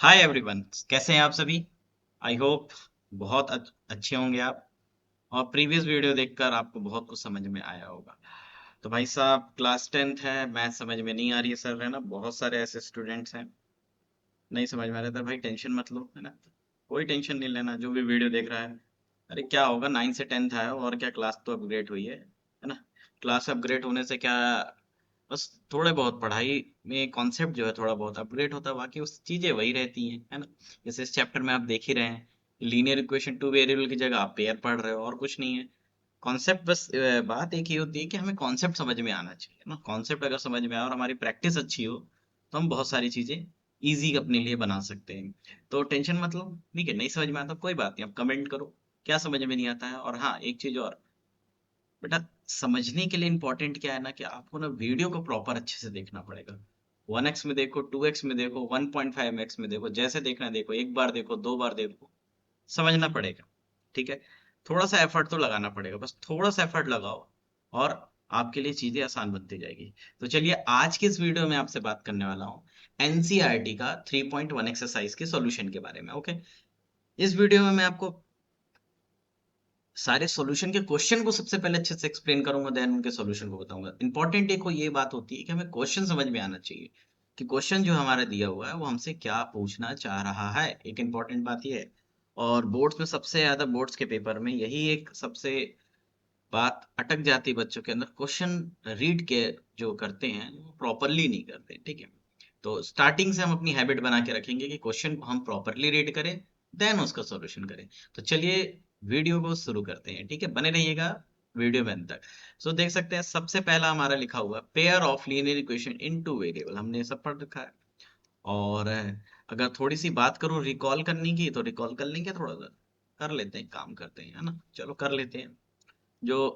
Hi everyone, कैसे हैं आप सभी। आई होप बहुत अच्छे होंगे आप। और प्रीवियस वीडियो देखकर आपको बहुत कुछ समझ में आया होगा। तो भाई साहब, क्लास 10th है, मैथ समझ में नहीं आ रही है सर, है ना। बहुत सारे ऐसे स्टूडेंट्स हैं नहीं समझ में आ रहा था। भाई टेंशन मत लो, है ना। कोई टेंशन नहीं लेना, जो भी वीडियो देख रहा है। अरे क्या होगा, 9 से 10th आया हो और क्या, क्लास तो अपग्रेड हुई है ना। क्लास अपग्रेड होने से क्या, बस थोड़े बहुत पढ़ाई में कॉन्सेप्ट जो है थोड़ा बहुत अपग्रेड होता है, बाकी उस चीजें वही रहती हैं, है ना। जैसे इस चैप्टर में आप देख ही रहे हैं, लीनियर इक्वेशन टू वेरिएबल की जगह आप पेयर पढ़ रहे हो, और कुछ नहीं है। कॉन्सेप्ट बस बात एक ही होती है कि हमें कॉन्सेप्ट समझ में आना चाहिए ना। कॉन्सेप्ट अगर समझ में आए और हमारी प्रैक्टिस अच्छी हो, तो हम बहुत सारी चीजें इजी अपने लिए बना सकते हैं। तो टेंशन मत लो, ठीक है। नहीं समझ में आता कोई बात नहीं, आप कमेंट करो क्या समझ में नहीं आता है। और हाँ, एक चीज और, बेटा, समझने के लिए इंपॉर्टेंट क्या है ना, कि आपको ना वीडियो को प्रॉपर अच्छे से देखना पड़ेगा। 1x में देखो, 2x में देखो, 1.5x में देखो, जैसे देखना है देखो, एक बार देखो, दो बार देखो, समझना पड़ेगा। ठीक है। थोड़ा सा एफर्ट तो लगाना पड़ेगा, बस थोड़ा सा एफर्ट लगाओ और आपके लिए चीजें आसान बनती जाएगी। तो चलिए, आज की इस वीडियो में आपसे बात करने वाला हूँ एनसीईआरटी का 3.1 एक्सरसाइज के सॉल्यूशन के बारे में। ओके। इस वीडियो में मैं आपको सारे सॉल्यूशन के क्वेश्चन को सबसे पहले अच्छे से एक्सप्लेन करूंगा, देन उनके सॉल्यूशन को बताऊंगा। इंपॉर्टेंट एक को ये बात होती है कि हमें क्वेश्चन समझ में आना चाहिए, कि क्वेश्चन जो हमारा दिया हुआ है वो हमसे क्या पूछना चाह रहा है। एक इंपॉर्टेंट बात ये है। और बोर्ड्स में सबसे ज्यादा, बोर्ड्स के पेपर में यही एक सबसे बात अटक जाती है बच्चों के अंदर, क्वेश्चन रीड के जो करते हैं वो प्रॉपरली नहीं करते। ठीक है। तो स्टार्टिंग से हम अपनी हैबिट बना के रखेंगे कि क्वेश्चन को हम प्रॉपरली रीड करें, देन उसका सॉल्यूशन करें। तो चलिए, वीडियो को शुरू करते हैं। ठीक है, बने रहिएगा वीडियो में अंत तक। सो देख सकते हैं, सबसे पहला हमारा लिखा हुआ pair of linear equation in two variable, हमने सब पढ़ रखा है। और अगर थोड़ी सी बात करूं रिकॉल करने की, तो रिकॉल कर लेंगे, थोड़ा सा कर लेते हैं, काम करते हैं, है ना। चलो कर लेते हैं। जो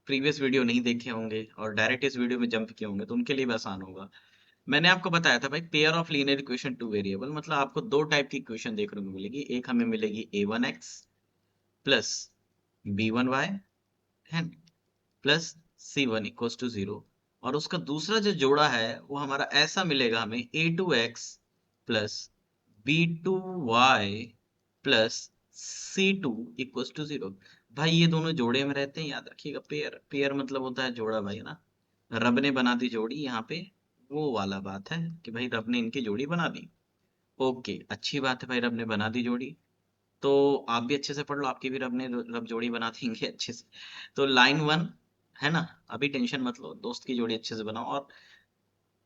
प्रीवियस वीडियो नहीं देखे होंगे और डायरेक्ट इस वीडियो में जंप किए होंगे, तो उनके लिए भी आसान होगा। मैंने आपको बताया था भाई, pair of linear equation two variable मतलब आपको दो टाइप की इक्वेशन देखने को मिलेगी। एक हमें मिलेगी a1x प्लस b1y, है, प्लस c1 इक्वल्स टू 0। और उसका दूसरा जो जोड़ा है वो हमारा ऐसा मिलेगा हमें, a2x plus b2y plus c2 equals to 0। भाई ये दोनों जोड़े में रहते हैं, याद रखिएगा। पेयर, पेयर मतलब होता है जोड़ा भाई, है ना। रब ने बना दी जोड़ी यहाँ पे, वो वाला बात है कि भाई रब ने इनकी जोड़ी बना दी। ओके, अच्छी बात है भाई, रब ने बना दी जोड़ी। तो आप भी अच्छे से पढ़ लो, आपकी भी रब ने रब जोड़ी बना देंगे अच्छे से। तो लाइन 1, है ना। अभी टेंशन मत लो, दोस्त की जोड़ी अच्छे से बनाओ, और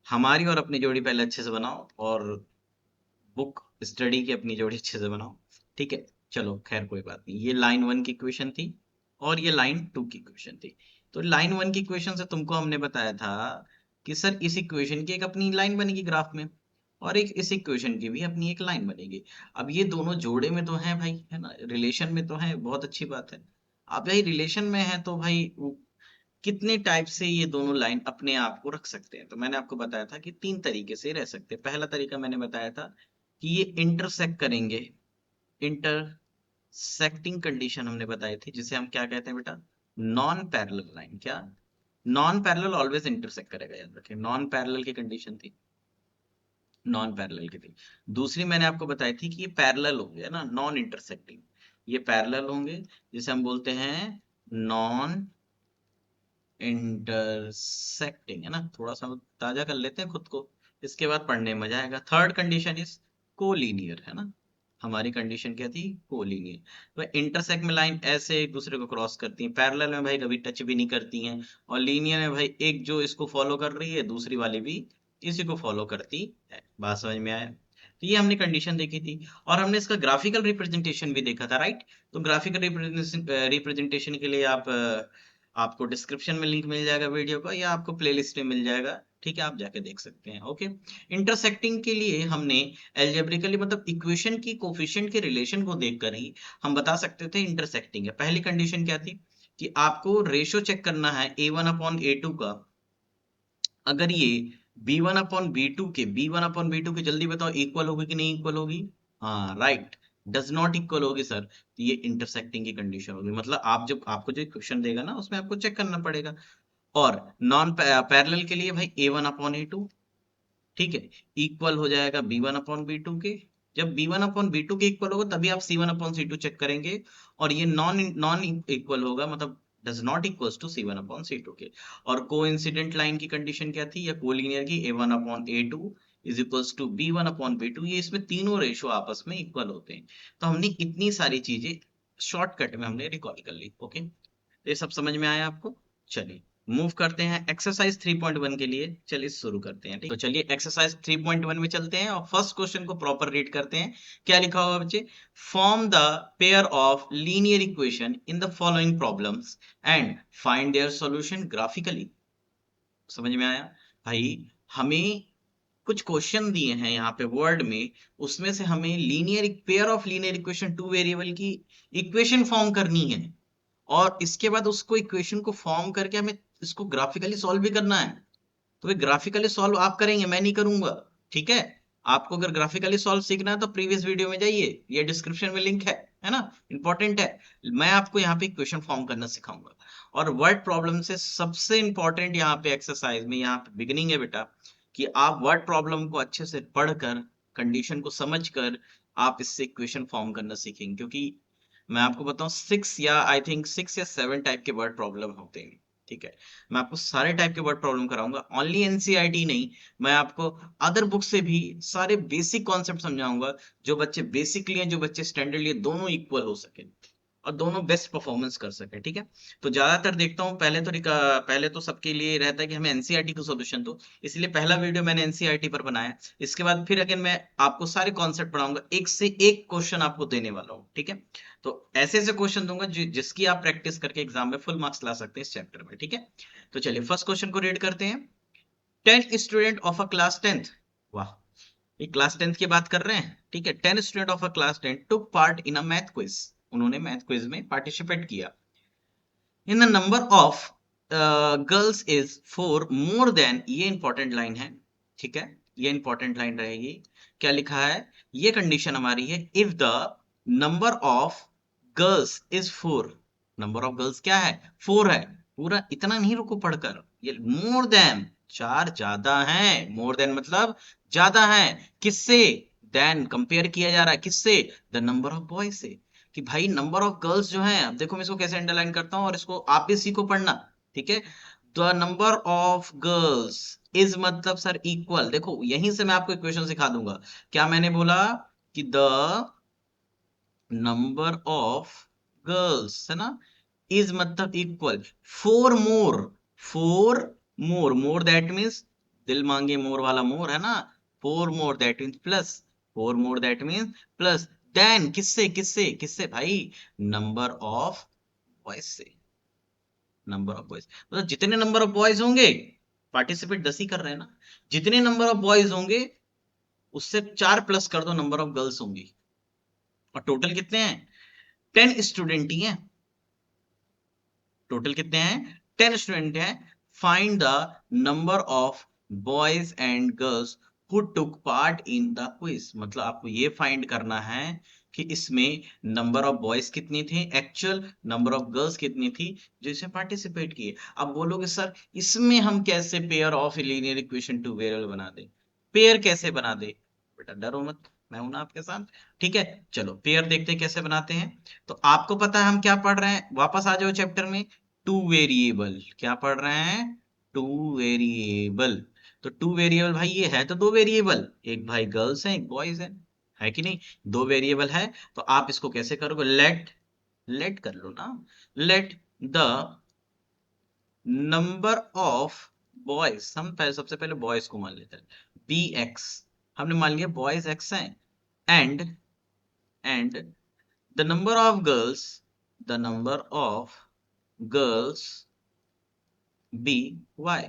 हमारी और अपनी जोड़ी पहले अच्छे से बनाओ, और बुक स्टडी की अपनी जोड़ी अच्छे से बनाओ। ठीक है। चलो खैर कोई बात नहीं, ये लाइन 1 की क्वेश्चन थी और ये लाइन 2 की क्वेश्चन थी। तो लाइन 1 की क्वेश्चन से तुमको हमने बताया था कि सर इस इक्वेशन की एक अपनी लाइन बनेगी ग्राफ में, और एक इस इक्वेशन की भी अपनी एक लाइन बनेगी। अब ये दोनों जोड़े में तो हैं भाई, है ना, रिलेशन में तो है, बहुत अच्छी बात है। अब भाई रिलेशन में है तो भाई कितने टाइप से ये दोनों लाइन अपने आप को रख सकते हैं। तो मैंने आपको बताया था कि तीन तरीके से रह सकते हैं। पहला तरीका मैंने बताया था कि ये इंटरसेक्ट करेंगे। इंटरसेक्टिंग कंडीशन हमने बताई थी, जिसे हम क्या कहते हैं बेटा, नॉन पैरेलल लाइन। क्या, नॉन पैरेलल ऑलवेज इंटरसेक्ट करेगा, याद रखें, नॉन पैरेलल की कंडीशन थी, नॉन पैरेलल की थी। दूसरी मैंने आपको बताई थी कि ये पैरेलल हो गया ना, नॉन इंटरसेक्टिंग। ये पैरेलल होंगे, जिसे हम बोलते हैं नॉन इंटरसेक्टिंग, है ना। थोड़ा सा ताजा कर लेते हैं खुद को, इसके बाद पढ़ने में मजा आएगा। थर्ड कंडीशन इज कोलीनियर, है ना। हमारी कंडीशन क्या थी, कोलीनियर। तो इंटरसेक्ट में लाइन ऐसे एक दूसरे को क्रॉस करती हैं, पैरेलल में भाई कभी टच भी नहीं करती हैं, और लीनियर में भाई एक जो इसको फॉलो कर रही है, दूसरी वाली भी इसी को फॉलो करती है। बात समझ में आया। तो ये हमने कंडीशन देखी थी, और हमने इसका ग्राफिकल रिप्रेजेंटेशन भी देखा था, राइट। तो ग्राफिकल रिप्रेजेंटेशन के लिए आपको डिस्क्रिप्शन में लिंक मिल जाएगा वीडियो का, या आपको प्लेलिस्ट में मिल जाएगा। ठीक है, आप जाके देख सकते हैं। ओके। इंटरसेक्टिंग के लिए हमने एल्जेब्रिकली, मतलब इक्वेशन की कोफिशिएंट के रिलेशन को देखकर ही हम बता सकते थे इंटरसेक्टिंग है। पहली कंडीशन क्या थी, कि आपको रेशो चेक करना है a1/a2 का। अगर ये b1/b2 के जल्दी बताओ, इक्वल होगी कि नहीं इक्वल होगी। हाँ राइट, डज नॉट इक्वल होगी सर, तो ये इंटरसेक्टिंग की कंडीशन होगी। मतलब आप जब आपको जो क्वेश्चन देगा ना, उसमें आपको चेक करना पड़ेगा। और नॉन पैरेलल के लिए भाई a1/a2, ठीक है, इक्वल हो जाएगा b1/b2 के, जब b1/b2 के इक्वल होगा तभी आप c1/c2 चेक करेंगे, और ये नॉन नॉन इक्वल होगा, मतलब does not equals to c1/c2 के। और कोइंसिडेंट लाइन की कंडीशन क्या थी, या कोलिनियर की, a1/a2 is equals to b1/b2, ये इसमें तीनों रेशो आपस में इक्वल होते हैं। तो हमने इतनी सारी चीजें शॉर्टकट में हमने रिकॉल कर ली। ओके, ये सब समझ में आया आपको? चलिए मूव करते हैं एक्सरसाइज 3.1 के लिए। चलिए शुरू करते हैं, ठीक। तो चलिए एक्सरसाइज 3.1 में चलते हैं और फर्स्ट क्वेश्चन को प्रॉपर रीड करते हैं। क्या लिखा हुआ बच्चे? Form the pair of linear equation in the following problems and find their solution graphically. समझ में आया भाई? हमें कुछ क्वेश्चन दिए हैं यहाँ पे वर्ड में, उसमें से हमें linear pair of linear equation two variable की इक्वेशन फॉर्म करनी है, और इसके बाद उसको इक्वेशन को फॉर्म करके हमें इसको ग्राफिकली सॉल्व भी करना है। तो वे ग्राफिकली सॉल्व आप करेंगे, मैं नहीं करूंगा, ठीक है? आपको अगर ग्राफिकली सॉल्व सीखना है तो प्रीवियस वीडियो में जाइए, ये डिस्क्रिप्शन में लिंक है ना, इंपॉर्टेंट है। मैं आपको यहाँ पे इक्वेशन फॉर्म करना सिखाऊंगा। और वर्ड प्रॉब्लम से सबसे इंपॉर्टेंट यहाँ पे एक्सरसाइज में, यहाँ पे बिगिनिंग है बेटा, कि आप वर्ड प्रॉब्लम को अच्छे से पढ़कर, कंडीशन को समझकर आप इससे इक्वेशन फॉर्म करना सीखेंगे। क्योंकि मैं आपको बताऊं 6 या आई थिंक 6 या 7 टाइप के वर्ड प्रॉब्लम होते हैं, ठीक है? मैं आपको सारे टाइप के वर्ड प्रॉब्लम कराऊंगा, ओनली एनसीईआरटी नहीं, मैं आपको अदर बुक से भी सारे बेसिक कॉन्सेप्ट समझाऊंगा, जो बच्चे बेसिकली हैं, जो बच्चे स्टैंडर्ड लिए, दोनों इक्वल हो सके और दोनों बेस्ट परफॉर्मेंस कर सके, ठीक है? तो ज्यादातर देखता हूँ पहले तो सबके लिए रहता है कि हमें एनसीईआरटी को सॉल्यूशन दो, इसलिए पहला वीडियो मैंने एनसीईआरटी पर बनाया। इसके बाद फिर अगेन मैं आपको सारे कॉन्सेप्ट पढ़ाऊंगा, एक से एक क्वेश्चन आपको देने वाला हूँ, ठीक है? तो ऐसे ऐसे क्वेश्चन दूंगा जिसकी आप प्रैक्टिस करके एग्जाम में फुल मार्क्स ला सकते हैं इस चैप्टर में, ठीक है? तो चलिए फर्स्ट क्वेश्चन को रीड करते हैं। 10 student of a class 10th, वाह, ये क्लास 10th की बात कर रहे हैं, ठीक है? 10 student of a class 10 took part in a math quiz, उन्होंने मैथ क्विज में पार्टिसिपेट किया। In the number of girls is 4 more than, ये इंपॉर्टेंट लाइन है, ठीक है? ये इंपॉर्टेंट लाइन रहेगी। क्या लिखा है? ये कंडीशन हमारी है, if the number of girls is 4, number of girls क्या है? 4 है। पूरा इतना नहीं रुको पढ़कर, ये मोर देन, 4 ज्यादा है, मोर देन मतलब ज्यादा है, किससे? देन कंपेयर किया जा रहा है, किससे? द नंबर ऑफ बॉयज से। कि भाई नंबर ऑफ गर्ल्स जो हैं, अब देखो मैं इसको कैसे अंडरलाइन करता हूं, और इसको आप भी सीखो पढ़ना, ठीक है? The number of girls is मतलब सर इक्वल, देखो यहीं से मैं आपको इक्वेशन सिखा दूंगा। क्या मैंने बोला? कि द नंबर ऑफ गर्ल्स, है ना, इज मतलब equal 4 more, 4 more, more that means दिल मांगे मोर वाला मोर, है ना? 4 more that means plus, 4 more that means plus, then किससे किससे किससे भाई? नंबर ऑफ बॉयज से, नंबर ऑफ बॉयज, मतलब जितने नंबर ऑफ बॉयज होंगे, पार्टिसिपेट 10 ही कर रहे हैं ना, जितने नंबर ऑफ बॉयज होंगे उससे 4 प्लस कर दो नंबर ऑफ गर्ल्स होंगी, और टोटल कितने हैं? 10 स्टूडेंट ही हैं, टोटल कितने हैं? 10 स्टूडेंट हैं। Find the number of boys and girls who took part in the quiz, मतलब आपको ये फाइंड करना है कि इसमें नंबर ऑफ बॉयज कितनी थी, एक्चुअल नंबर ऑफ गर्ल्स कितनी थी जो इसमें पार्टिसिपेट किए। अब बोलोगे सर इसमें हम कैसे pair of linear equation two variable बना दे, पेयर कैसे बना दे? बेटा डरो मत, मैं हूं ना आपके साथ, ठीक है? चलो पेयर देखते हैं कैसे बनाते हैं। तो आपको पता है हम क्या पढ़ रहे हैं, वापस आ जाओ चैप्टर में। टू वेरिएबल, क्या पढ़ रहे हैं? Two variable. तो टू वेरिएबल भाई ये है तो दो वेरिएबल, एक भाई गर्ल्स है एक बॉयज है कि नहीं? दो वेरिएबल है, तो आप इसको कैसे करोगे? लेट, लेट कर लो ना, let the number of boys, हम पहले सबसे पहले बॉयज को मान लेते हैं, बी एक्स, हमने मान लिया बॉयज एक्स हैं, and and the number of girls, the number of girls be y.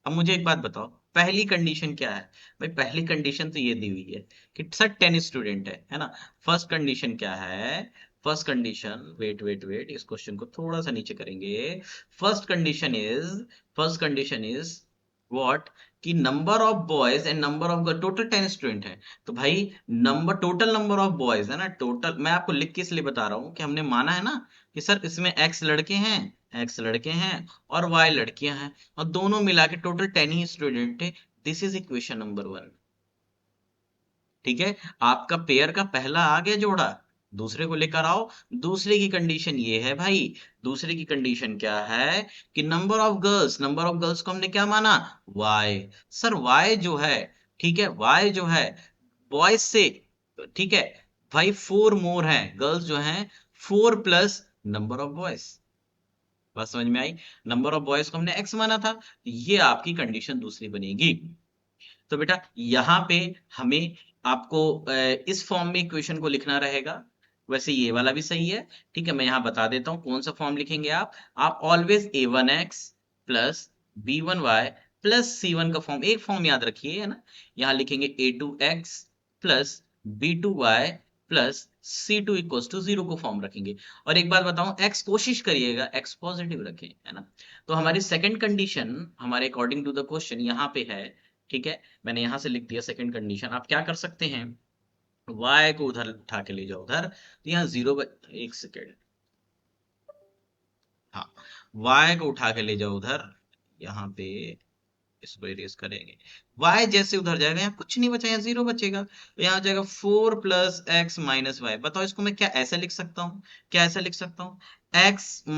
अब मुझे एक बात बताओ, पहली कंडीशन क्या है? भाई पहली कंडीशन तो ये दी हुई है कि सर 10 स्टूडेंट है ना? फर्स्ट कंडीशन क्या है? First condition, wait wait wait, इस क्वेश्चन को थोड़ा सा नीचे करेंगे। First condition is, first condition is what? कि number of boys and number of girl, total 10 student है, तो भाई number, total number of boys है ना, टोटल, मैं आपको लिख के इसलिए बता रहा हूँ कि हमने माना है ना कि सर इसमें एक्स लड़के हैं, एक्स लड़के हैं और वाई लड़कियां हैं, और दोनों मिला के टोटल 10 ही स्टूडेंट थे। This is equation number 1। ठीक है, आपका पेयर का पहला आ गया जोड़ा, दूसरे को लेकर आओ। दूसरे की कंडीशन ये है भाई, दूसरे की कंडीशन क्या है कि नंबर ऑफ गर्ल्स को हमने क्या माना, वाई। सर वाई जो है, ठीक है, वाई जो है बॉयज से, ठीक है भाई, 4 मोर हैं गर्ल्स जो हैं, 4 प्लस नंबर ऑफ बॉयज। बात समझ में आई? नंबर ऑफ बॉयज को हमने एक्स माना था, ये आपकी कंडीशन दूसरी बनेगी। तो बेटा यहाँ पे हमें आपको इस फॉर्म में इक्वेशन को लिखना रहेगा। वैसे ये वाला भी सही है, ठीक है, मैं यहाँ बता देता हूँ कौन सा फॉर्म लिखेंगे आप always a1x plus b1y plus c1 का फॉर्म, एक फॉर्म याद रखिए, है ना। यहाँ लिखेंगे a2x plus b2y plus c2 equals to 0 को फॉर्म रखेंगे। और एक बात बताऊं, x कोशिश करिएगा x पॉजिटिव रखें, है ना। तो हमारी सेकंड कंडीशन हमारे अकॉर्डिंग टू द क्वेश्चन यहाँ पे है, ठीक है, मैंने यहां से लिख दिया सेकंड कंडीशन। आप क्या कर सकते हैं, y को उधर उठा के ले जाओ उधर, तो यहाँ 0, एक सेकेंड, हाँ, y को उठा के ले जाओ उधर, यहाँ पे इसको इरेज करेंगे। y जैसे उधर जाएगा यहाँ कुछ नहीं बचा, यहाँ 0 बचेगा, तो यहाँ आ जाएगा 4 + x - y। बताओ इसको मैं क्या ऐसे लिख सकता हूँ, क्या ऐसा लिख सकता हूँ, x -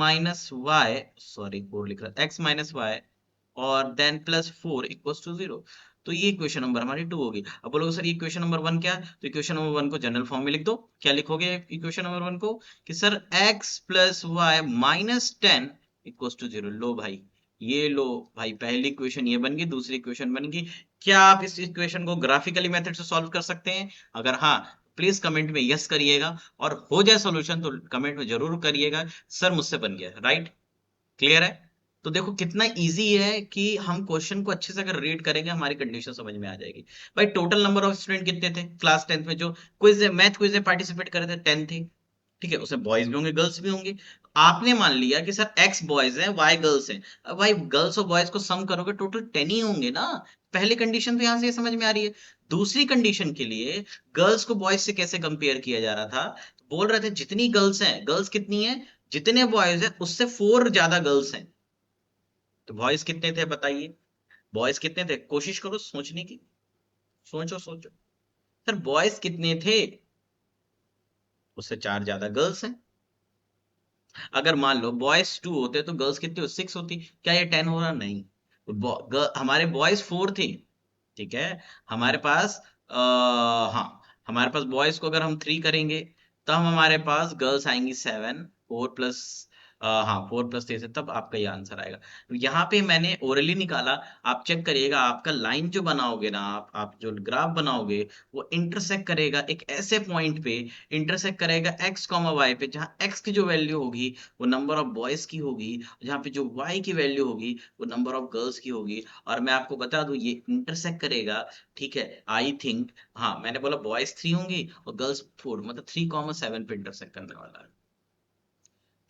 y, सॉरी 4 लिख रहा, x - y और देन +4 = 0। तो ये इक्वेशन नंबर हमारी 2 होगी। अब बोलोगे सर ये इक्वेशन नंबर 1 क्या है, तो इक्वेशन नंबर 1 को जनरल फॉर्म में लिख दो। क्या लिखोगे इक्वेशन नंबर 1 को, कि सर x + y - 10 = 0। लो भाई, ये लो भाई, पहली इक्वेशन ये बन गई, दूसरी इक्वेशन बन गई। क्या आप इस इक्वेशन को ग्राफिकली मेथड से सॉल्व कर सकते हैं? अगर हाँ, प्लीज कमेंट में यस करिएगा, और हो जाए सॉल्यूशन तो कमेंट में जरूर करिएगा सर मुझसे बन गया, राइट, क्लियर है। तो देखो कितना इजी है कि हम क्वेश्चन को अच्छे से अगर रीड करेंगे हमारी कंडीशन समझ में आ जाएगी। भाई टोटल नंबर ऑफ स्टूडेंट कितने थे क्लास 10th में, जो क्विज मैथ क्विज में पार्टिसिपेट करे थे, 10 थे, ठीक है, उसमें बॉयज भी होंगे गर्ल्स भी होंगे। आपने मान लिया कि सर एक्स बॉयज हैं वाई गर्ल्स हैं, अब भाई गर्ल्स और बॉयज को सम करोगे टोटल 10 ही होंगे ना। पहली कंडीशन तो यहां से ये समझ में आ रही है। दूसरी कंडीशन के लिए गर्ल्स को बॉयज से कैसे कंपेयर किया जा रहा था, तो बोल रहे थे जितनी गर्ल्स हैं, गर्ल्स कितनी है, जितने बॉयज हैं उससे 4 ज्यादा गर्ल्स हैं। तो बॉयज कितने थे बताइए, बॉयज कितने थे, कोशिश करो सोचने की, सोचो सोचो, सर बॉयज कितने थे, उससे 4 ज्यादा गर्ल्स हैं। अगर मान लो बॉयज 2 होते तो गर्ल्स कितनी, 6 होती, क्या ये 10 हो रहा, नहीं। हमारे बॉयज 4 थे, ठीक है, हमारे पास हाँ, हमारे पास बॉयज को अगर हम 3 करेंगे, तब हमारे पास गर्ल्स आएंगी 7, 4 प्लस, हाँ 4 + 3 से, तब आपका ये आंसर आएगा। तो यहाँ पे मैंने ओरली निकाला, आप चेक करिएगा, आपका लाइन जो बनाओगे ना, आप जो ग्राफ बनाओगे, वो इंटरसेक्ट करेगा एक ऐसे पॉइंट पे, इंटरसेक्ट करेगा x, y पे, जहाँ x की जो वैल्यू होगी वो नंबर ऑफ बॉयज की होगी, जहाँ पे जो y की वैल्यू होगी वो नंबर ऑफ गर्ल्स की होगी। और मैं आपको बता दूं ये इंटरसेक्ट करेगा, ठीक है, आई थिंक, हाँ मैंने बोला बॉयज 3 होंगी और गर्ल्स 4, मतलब 3,7 पे इंटरसेक्ट करने वाला है।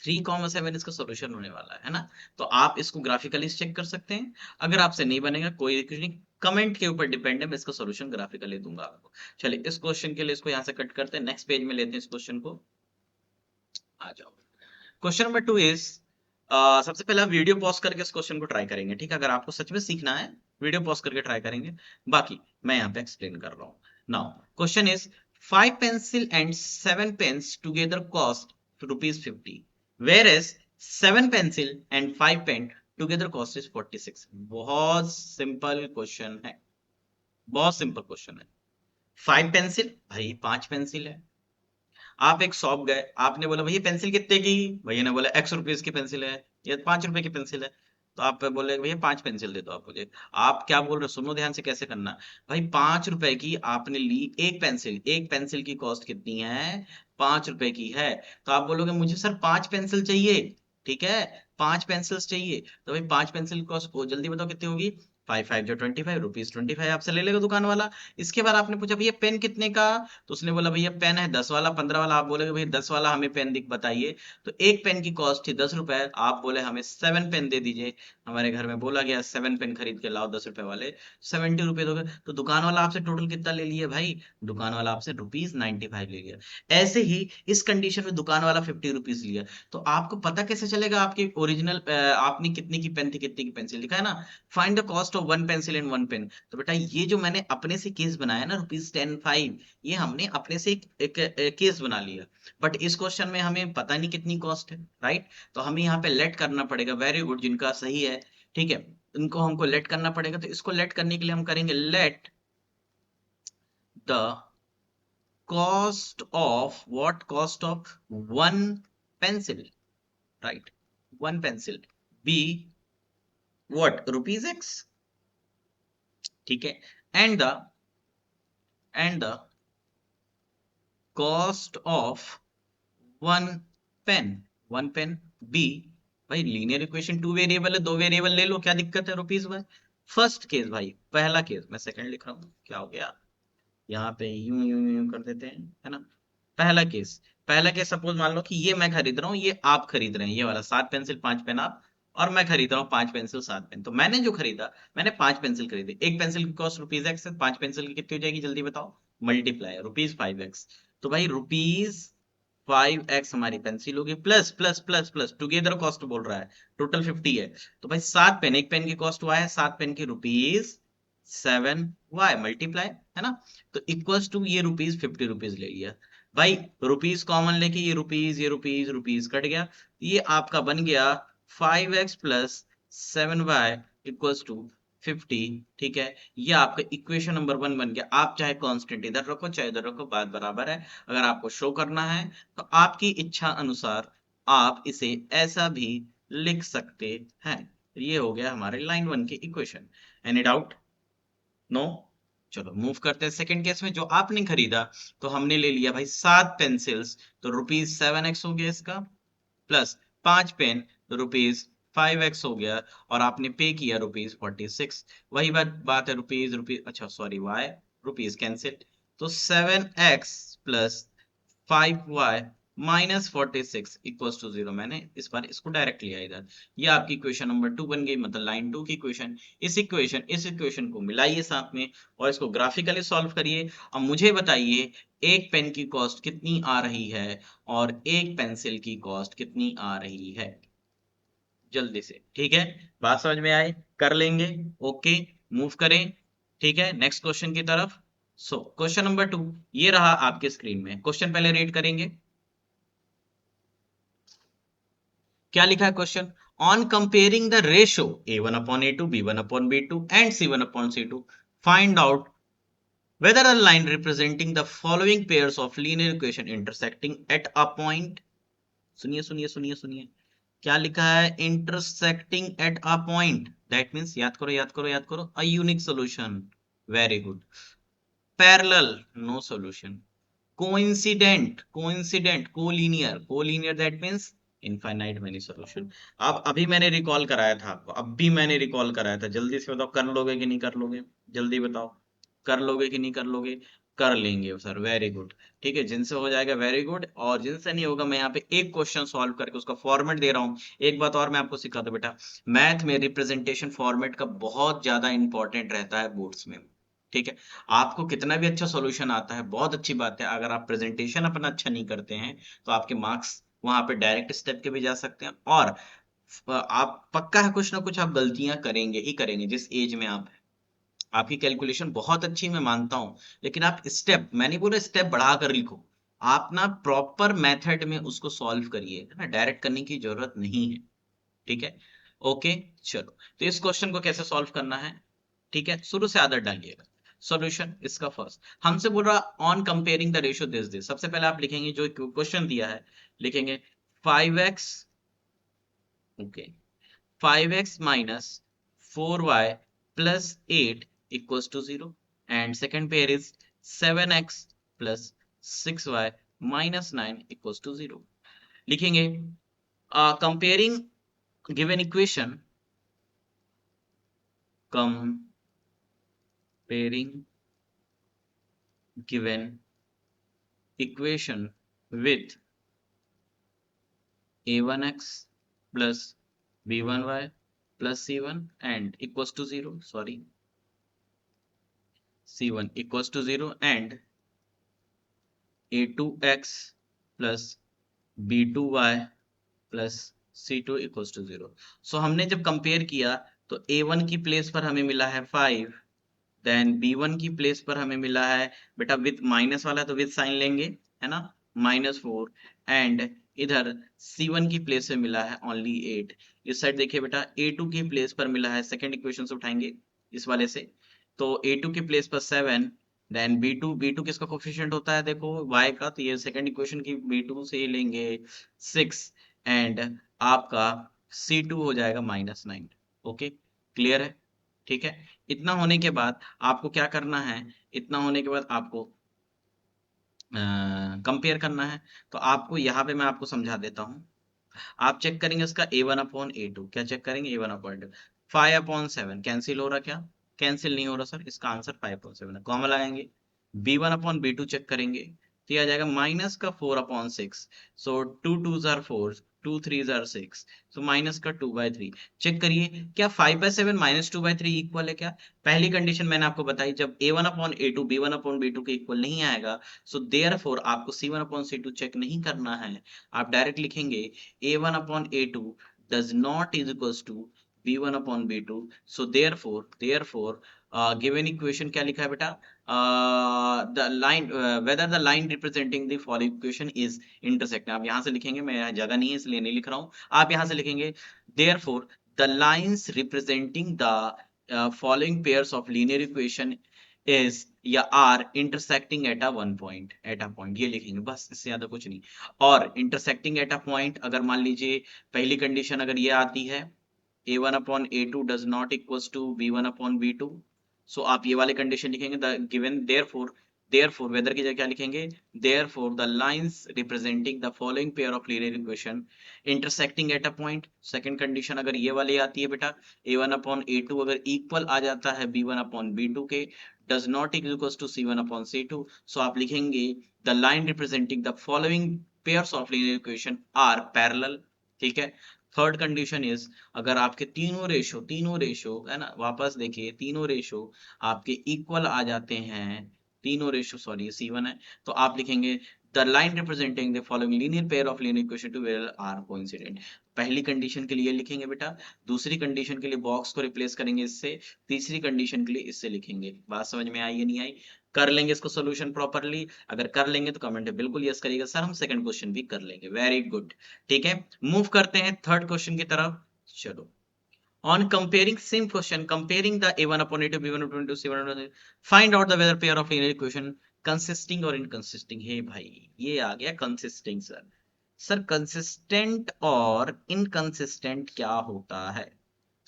3,7 इसका सोल्यूशन होने वाला है ना। तो आप इसको ग्राफिकली चेक कर सकते हैं। अगर आपसे नहीं बनेगा कोई कुछ नहीं, कमेंट के ऊपर डिपेंड है, मैं इसका सोल्यूशन ग्राफिकली दूंगा आपको। चलिए इस क्वेश्चन के लिए इसको यहाँ से कट करते हैं, नेक्स्ट पेज में लेते हैं इस क्वेश्चन को, आ जाओ। क्वेश्चन नंबर 2 इज, सबसे पहले आप वीडियो पॉज करके इस क्वेश्चन को ट्राई करेंगे, ठीक है, अगर आपको सच में सीखना है वीडियो पॉज करके ट्राई करेंगे, बाकी मैं यहाँ पे एक्सप्लेन कर रहा हूँ। Now question is, 5 pencil and 7 pens together cost ₹50, whereas 7 pencil and 5 pen together cost is 46। बहुत सिंपल क्वेश्चन है, बहुत सिंपल क्वेश्चन है। 5 पेंसिल, भाई 5 पेंसिल है, आप एक शॉप गए, आपने बोला भैया पेंसिल कितने की, भैया ने बोला ₹X की पेंसिल है या ₹5 की पेंसिल है, तो आप बोले भैया 5 पेंसिल दे दो आप मुझे। आप क्या बोल रहे हो, सुनो ध्यान से कैसे करना। भाई ₹5 की आपने ली एक पेंसिल, एक पेंसिल की कॉस्ट कितनी है, ₹5 की है। तो आप बोलोगे मुझे सर 5 पेंसिल चाहिए, ठीक है, 5 पेंसिल्स चाहिए, तो भाई 5 पेंसिल की कॉस्ट को जल्दी बताओ कितनी होगी, 5 5 जो 25, ₹25 आपसे ले लेगा दुकान वाला। इसके बाद आपने पूछा भैया पेन कितने का, तो उसने बोला भैया पेन है 10 वाला, 15 वाला, आप बोले भैया 10 वाला हमें पेन दिख बताइए। तो एक पेन की कॉस्ट थी ₹10, आप बोले हमें 7 पेन दे दीजिए। हमारे घर में बोला गया 7 पेन खरीद के लाओ ₹10 वाले, ₹70 दोगे, तो दुकान वाला आपसे टोटल कितना ले लिया भाई, दुकान वाला आपसे ₹95 ले लिया। ऐसे ही इस कंडीशन में दुकान वाला ₹50 लिया। तो आपको पता कैसे चलेगा आपकी ओरिजिनल, आपने कितने की पेन थी कितने की पेंसिल, लिखा है ना, find the cost cost of one pencil and one pen. तो बेटा ये जो मैंने अपने से केस बनाया ना ₹10.5, ये हमने अपने से एक केस बना लिया, बट इस क्वेश्चन में हमें पता नहीं कितनी कॉस्ट है, राइट? तो हमें यहाँ पे लेट करना पड़ेगा। वेरी गुड, जिनका सही है, ठीक है, इनको हमको लेट करना पड़ेगा। तो इसको लेट करने के लिए हम करेंगे let the cost of what? Cost of one pencil, right? One pencil be what? ₹X, ठीक है, and the cost of one pen be, भाई लीनियर इक्वेशन 2 वेरिएबल है, 2 वेरिएबल ले लो, क्या दिक्कत है? ₹भाई फर्स्ट केस, भाई पहला केस, मैं सेकंड लिख रहा हूँ, क्या हो गया यहाँ पे, यूं यूं यूं कर देते हैं, है ना? पहला केस सपोज मान लो कि ये मैं खरीद रहा हूँ, ये आप खरीद रहे हैं, ये वाला 7 पेंसिल 5 पेन आप, और मैं खरीद रहा हूँ 5 पेंसिल 7 पेन। तो मैंने जो खरीदा, मैंने 5 पेंसिल खरीदी, एक पेंसिल की कॉस्ट ₹X है, 5 पेंसिल की कितनी हो जाएगी जल्दी बताओ? मल्टीप्लाई ₹5x, तो भाई ₹5x हमारी पेंसिल होगी, plus plus plus plus together cost बोल रहा है, टोटल 50 है। तो भाई 7 पेन, एक पेन की कॉस्ट हुआ है 7 पेन की ₹7y मल्टीप्लाई, है ना? तो इक्वल्स टू ये ₹50 ले लिया भाई, रुपीज कॉमन लेके ये रुपीज कट गया, ये आपका बन गया 5x plus 7y equals to 50, ठीक है? ये आपका इक्वेशन नंबर 1 बन गया। आप चाहे कांस्टेंट इधर रखो चाहे इधर रखो, बात बराबर है। अगर आपको शो करना है तो आपकी इच्छा अनुसार आप इसे ऐसा भी लिख सकते हैं। ये हो गया हमारे लाइन 1 की इक्वेशन। Any doubt? नो? चलो मूव करते हैं सेकंड केस में। जो आपने खरीदा, तो हमने ले लिया भाई 7 पेंसिल्स, तो ₹7x हो गया इसका, प्लस 5 पेन, तो ₹5x हो गया, और आपने पे किया ₹46। वही बात है, रुपीज रुपीज, अच्छा सॉरी वाई, रुपीज कैंसिल, तो 7x plus 5y minus 46 equals to 0। मैंने इस बार इसको डायरेक्ट लिया इधर। ये आपकी इक्वेशन नंबर 2 बन गई, मतलब लाइन 2 की इक्वेशन। इस इक्वेशन को मिलाइए साथ में और इसको ग्राफिकली सॉल्व करिए। अब मुझे बताइए एक पेन की कॉस्ट कितनी आ रही है और एक पेंसिल की कॉस्ट कितनी आ रही है, जल्दी से, ठीक है? बात समझ में आए? कर लेंगे, ओके, मूव करें, ठीक है, नेक्स्ट क्वेश्चन की तरफ। सो क्वेश्चन नंबर 2 ये रहा आपके स्क्रीन में। क्वेश्चन पहले रीड करेंगे, क्या लिखा है question? On comparing the ratio A1/A2, B1/B2 and C1/C2, find out whether a line representing the following pairs of linear equation intersecting at a point, सुनिए सुनिए सुनिए सुनिए, क्या लिखा है? intersecting at a point, that means याद करो याद करो याद करो, a unique solution, very good, parallel, no solution, collinear that means infinite many solution. अब अभी मैंने रिकॉल कराया था आपको, अब भी मैंने रिकॉल कराया था, जल्दी से बताओ कर लोगे कि नहीं कर लोगे? जल्दी बताओ, कर लोगे कि नहीं कर लोगे? कर लेंगे सर, वेरी गुड, ठीक है, जिनसे हो जाएगा वेरी गुड, और जिनसे नहीं होगा मैं यहाँ पे एक क्वेश्चन सॉल्व करके उसका फॉर्मेट दे रहा हूँ। एक बात और मैं आपको सिखा दूं बेटा, मैथ में रिप्रेजेंटेशन फॉर्मेट का बहुत ज्यादा इंपॉर्टेंट रहता है बोर्ड्स में, ठीक है? आपको कितना भी अच्छा सॉल्यूशन आता है, बहुत अच्छी बात है, अगर आप प्रेजेंटेशन अपना अच्छा नहीं करते हैं तो आपके मार्क्स वहां पे डायरेक्ट स्टेप के भी जा सकते हैं, और आप पक्का है कुछ ना कुछ आप गलतियां करेंगे ही करेंगे जिस एज में आप हैं। आपकी कैलकुलेशन बहुत अच्छी मैं मानता हूं, लेकिन आप स्टेप, मैं नहीं बोल रहा स्टेप बढ़ाकर लिखो, आप ना प्रॉपर मेथड में उसको सॉल्व करिए, है ना? डायरेक्ट करने की जरूरत नहीं है, ठीक है? ओके, चलो, तो इस क्वेश्चन को कैसे सॉल्व करना है, ठीक है, शुरू से आदत डालिएगा। सॉल्यूशन इसका फर्स्ट हमसे बोल रहा on comparing the ratio this, सबसे पहले आप लिखेंगे जो क्वेश्चन दिया है, लिखेंगे 5x, okay, 5x minus 4y plus 8 equals to 0, and second pair is 7x plus 6y minus 9 equals to 0। लिखेंगे comparing given equation, comparing given equation with a1x plus b1y plus c1 and equals to 0, sorry, c1 equals to 0 and a2x plus b2y plus C2 equals to 0। So हमने जब compare किया तो A1 की place पर हमें मिला है 5, then B1 की प्लेस पर हमें मिला है बेटा विथ माइनस वाला तो विथ साइन लेंगे, है ना, -4, एंड इधर C1 की प्लेस पे मिला है ओनली 8। इस साइड देखिए बेटा A2 की प्लेस पर मिला है, सेकंड इक्वेशन से उठाएंगे इस वाले से, तो A2 की प्लेस पर 7, देन B2 किसका कोफिशिएंट होता है देखो y का, तो ये सेकंड इक्वेशन की B2 से लेंगे 6, एंड आपका C2 हो जाएगा -9। ओके, क्लियर है, ठीक है। इतना होने के बाद आपको क्या करना है, इतना होने के बाद आपको कंपेयर करना है। तो आपको यहाँ पे मैं आपको समझा देता हूँ। आप चेक करेंगे इसका A1/A2, क्या चेक करेंगे A1/A2, 5/7 कैंसिल हो रहा, क्या कैंसिल नहीं हो रहा सर, इसका आंसर 5/7 है, कॉमा लगाएंगे। B1/B2 चेक करेंगे तो ये आ जाएगा माइनस का 4/6, सो 2 2 4, 2 3 6, सो माइनस का 2/3। चेक करिए क्या 5/7 -2/3 इक्वल है क्या। पहली कंडीशन मैंने आपको बताई, जब A1/A2 B1/B2 के इक्वल नहीं आएगा, सो देयरफॉर आपको C1/C2 चेक नहीं करना है, आप डायरेक्ट लिखेंगे A1/A2 does not is equals to B1/B2, so therefore given equation क्या लिखा है बेटा, the line whether the line representing the following equation is intersect, आप यहाँ से लिखेंगे, मैं यहाँ जगह नहीं है इसलिए नहीं लिख रहा हूँ, आप यहाँ से लिखेंगे therefore the lines representing the following pairs of linear equation is या are intersecting at a one point, at a point, ये लिखेंगे बस, इससे ज्यादा कुछ नहीं। और इंटरसेक्टिंग एट अ पॉइंट, अगर मान लीजिए पहली कंडीशन अगर ये आती है A1/A2 does not equals to B1/B2, so आप ये वाले कंडीशन लिखेंगे, द गिवन देयरफॉर वेदर की जगह क्या लिखेंगे, therefore the lines representing the following pair of linear equation intersecting at a point. Second condition अगर ये वाली आती है बेटा, A1/A2 अगर इक्वल आ जाता है B1/B2 के, does not equals to C1/C2, so आप लिखेंगे the line representing the following pairs of linear equation are parallel, ठीक है। थर्ड कंडीशन इज अगर आपके तीनों रेशो है ना, वापस देखिए तीनों रेशो आपके इक्वल आ जाते हैं, तीनों रेशो सॉरी C1 है, तो आप लिखेंगे the line representing the following linear pair of linear equation two where are coincident. पहली कंडीशन के लिए लिखेंगे बेटा, दूसरी कंडीशन के लिए बॉक्स को रिप्लेस करेंगे इससे, तीसरी कंडीशन के लिए इससे लिखेंगे। बात समझ में आई या नहीं आई, कर लेंगे इसको सोल्यूशन प्रॉपरली, अगर कर लेंगे तो कमेंट में बिल्कुल यस करिएगा सर, हम सेकंड क्वेश्चन भी कर लेंगे, वेरी गुड, ठीक है। मूव करते हैं थर्ड क्वेश्चन की तरफ, चलो। On comparing same question, comparing the A1/A2, B1/A2, C1/A2, find out the whether pair of linear equation consisting or inconsisting। हे भाई ये आ गया कंसिस्टिंग सर, सर कंसिस्टेंट और इनकंसिस्टेंट क्या होता है।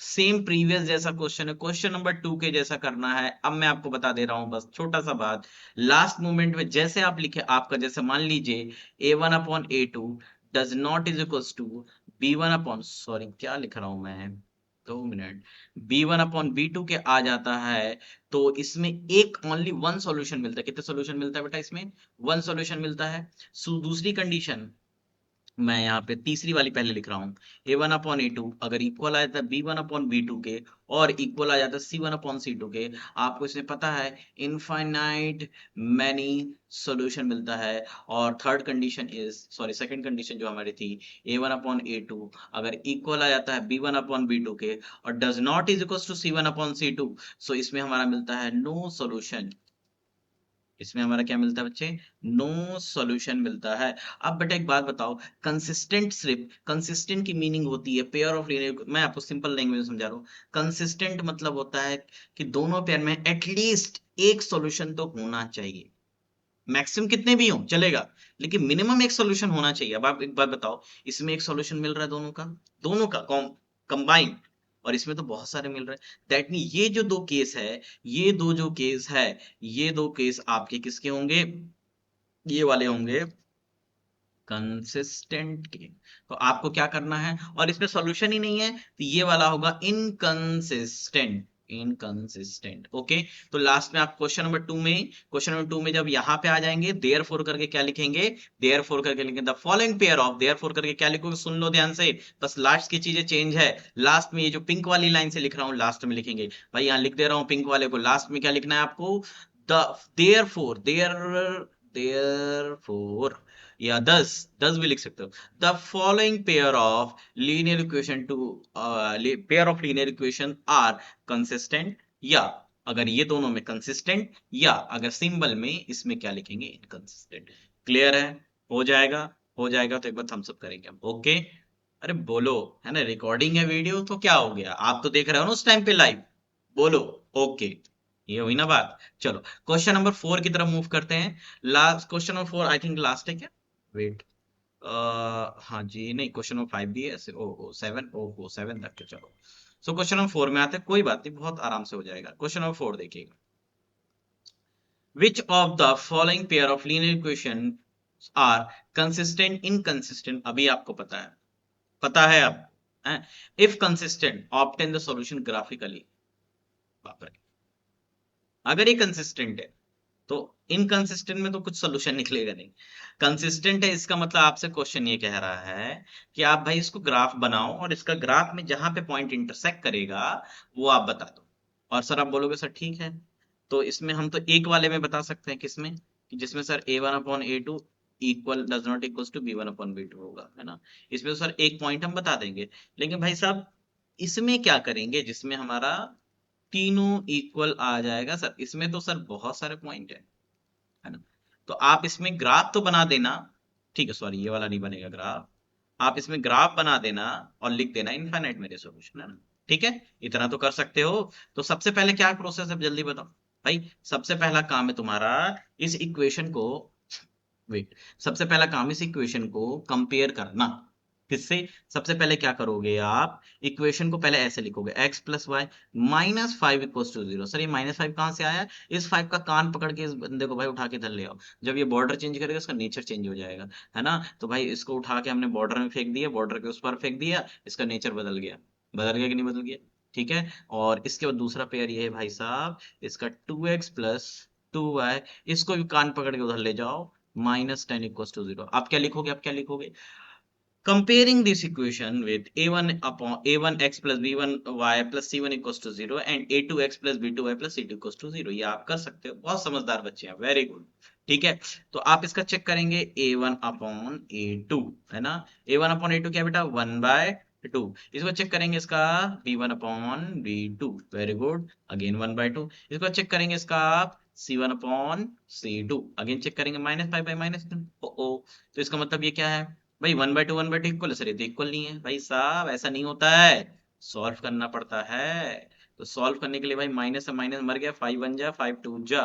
सेम प्रीवियस जैसा क्वेश्चन है, क्वेश्चन नंबर 2 के जैसा करना है। अब मैं आपको बता दे रहा हूं बस छोटा सा बात, लास्ट मोमेंट में जैसे आप लिखे, आपका जैसे मान लीजिए A1/A2 does not is equals to B1 sorry क्या लिख रहा हूं मैं, 2 मिनट, B1/B2 के आ जाता है, तो इसमें एक ओनली वन सॉल्यूशन मिलता है। कितने सॉल्यूशन मिलता है बेटा इसमें, वन सॉल्यूशन मिलता है। सो दूसरी कंडीशन मैं यहाँ पे तीसरी वाली पहले लिख रहा हूँ, A1/A2 अगर इक्वल आ जाता है B1/B2 के, और इक्वल आ जाता है C1/C2 के, आपको इसमें पता है इनफाइनाइट मैनी सॉल्यूशन मिलता है। और third condition is sorry second condition जो हमारी थी, A1/A2 अगर इक्वल आ जाता है B1/B2 के और does not is equal to C1/C2, so इसमें हमारा मिलता है नो सॉल्यूशन। इसमें हमारा क्या मिलता है बच्चे, नो सॉल्यूशन मिलता है। अब बेटा एक बात बताओ, कंसिस्टेंट सिर्फ कंसिस्टेंट की मीनिंग होती है पेयर ऑफ लीनियर, मैं आपको सिंपल लैंग्वेज में समझा रहा हूँ। कंसिस्टेंट मतलब होता है कि दोनों पेयर में एटलीस्ट एक सॉल्यूशन तो होना चाहिए, मैक्सिमम कितने भी हो चलेगा, लेकिन मिनिमम एक सॉल्यूशन होना चाहिए। अब आप एक बात बताओ, इसमें एक सॉल्यूशन मिल रहा है दोनों का कंबाइन, और इसमें तो बहुत सारे मिल रहे हैं। दैट मीन ये जो दो केस है, ये दो जो केस है, ये दो केस आपके किसके होंगे, ये वाले होंगे कंसिस्टेंट के। तो आपको क्या करना है, और इसमें सॉल्यूशन ही नहीं है तो ये वाला होगा इनकंसिस्टेंट, इनकंसिस्टेंट। ओके, तो लास्ट में आप क्वेश्चन नंबर टू में जब यहां पे आ जाएंगे, देयरफॉर करके क्या लिखेंगे, देयरफॉर करके लिखेंगे the following pair of, therefore करके क्या लिखोगे, सुन लो ध्यान से, बस लास्ट की चीजें चेंज है। लास्ट में ये जो पिंक वाली लाइन से लिख रहा हूं लास्ट में लिखेंगे, भाई यहां लिख दे रहा हूं पिंक वाले को, लास्ट में क्या लिखना है आपको, द देयरफॉर therefore या 10 भी लिख सकते हो, the following pair of linear equation two pair of linear equation are consistent, या अगर ये दोनों में कंसिस्टेंट, या अगर सिंबल में इसमें क्या लिखेंगे, इनकंसिस्टेंट। क्लियर है? हो जाएगा, हो जाएगा तो एक बार थम्स अप करेंगे हम। ओके, अरे बोलो, है ना, रिकॉर्डिंग है वीडियो तो क्या हो गया, आप तो देख रहे हो ना उस टाइम पे लाइव, बोलो। ओके, ये हुई ना बात। चलो क्वेश्चन नंबर 4 की तरफ मूव करते हैं। Last question number 4 I think last है क्या? वेट, हाँ जी, नहीं क्वेश्चन नंबर 5 भी है, ओ 7, ओ 7 तक के, चलो। सो क्वेश्चन नंबर 4 में आते हैं, कोई बात नहीं, बहुत आराम से हो जाएगा। क्वेश्चन नंबर 4 देखिएगा, which of the following pair of linear equation are consistent inconsistent, अभी आपको पता है आपको, हैं? If consistent obtain the solution graphically, बाप रे, अगर ये कंसिस्टेंट है तो इनकंसिस्टेंट में तो कुछ सोल्यूशन निकलेगा नहीं। कंसिस्टेंट है इसका मतलब आपसे क्वेश्चन ये कह रहा है कि आप भाई इसको ग्राफ बनाओ और इसका ग्राफ में जहां पे पॉइंट इंटरसेक्ट करेगा वो आप बता दो। और सर आप बोलोगे सर ठीक है, तो इसमें हम तो एक वाले में बता सकते हैं, किसमें, कि जिसमें sir a1/a2 equal does not equals to b1/b2 होगा, है ना। इसमें तो सर एक पॉइंट हम बता देंगे, लेकिन भाई साहब इसमें क्या करेंगे जिसमें हमारा तीनों इक्वल आ जाएगा? सर इसमें तो सर बहुत सारे पॉइंट है ना। तो आप इसमें ग्राफ तो बना देना, ठीक है, सॉरी ये वाला नहीं बनेगा ग्राफ, आप इसमें ग्राफ बना देना और लिख देना इनफाइनाइट मेरे सॉल्यूशन, है ना। ठीक है, इतना तो कर सकते हो। तो सबसे पहले क्या प्रोसेस है जल्दी बताओ भाई। सबसे पहला काम है तुम्हारा इस इक्वेशन को, वेट, सबसे पहला काम इस इक्वेशन को कंपेयर करना। किससे? सबसे पहले क्या करोगे आप, इक्वेशन को पहले ऐसे लिखोगे, x plus y minus 5 equal to 0। Sir ये -5 कहां से आया? इस 5 का कान पकड़ के इस बंदे को भाई उठा के इधर ले आओ। जब ये बॉर्डर चेंज करेगा इसका नेचर चेंज हो जाएगा, है ना। तो भाई इसको उठा के हमने बॉर्डर में फेंक दिया, बॉर्डर के उस पर फेंक दिया, इसका नेचर बदल गया। बदल गया कि नहीं बदल गया? ठीक है। और इसके बाद दूसरा पेयर ये है भाई साहब, इसका 2x प्लस 2y, इसको भी कान पकड़ के उधर ले जाओ, -10 इक्वल टू 0। आप क्या लिखोगे, आप क्या लिखोगे? Comparing this equation with a1 x plus b1 y plus c1 equals to 0 and a2 x plus b2 y plus c2 equals to 0, ये आप कर सकते हो, बहुत समझदार बच्चे हैं, वेरी गुड। ठीक है, तो आप इसका चेक करेंगे a1/a2, है ना। a1/a2 क्या बेटा? 1/2। इसको चेक करेंगे इसका b1/b2, वेरी गुड, अगेन 1/2। इसको चेक करेंगे इसका c1/c2, अगेन चेक करेंगे -5/-2। ओ तो इसका मतलब ये क्या है भाई? 1/2 इक्वल है? सर ये तो इक्वल नहीं है भाई साहब, ऐसा नहीं होता है, सॉल्व करना पड़ता है। तो सॉल्व करने के लिए भाई माइनस से माइनस मर गया, 5 बन जा, 5 टू जा,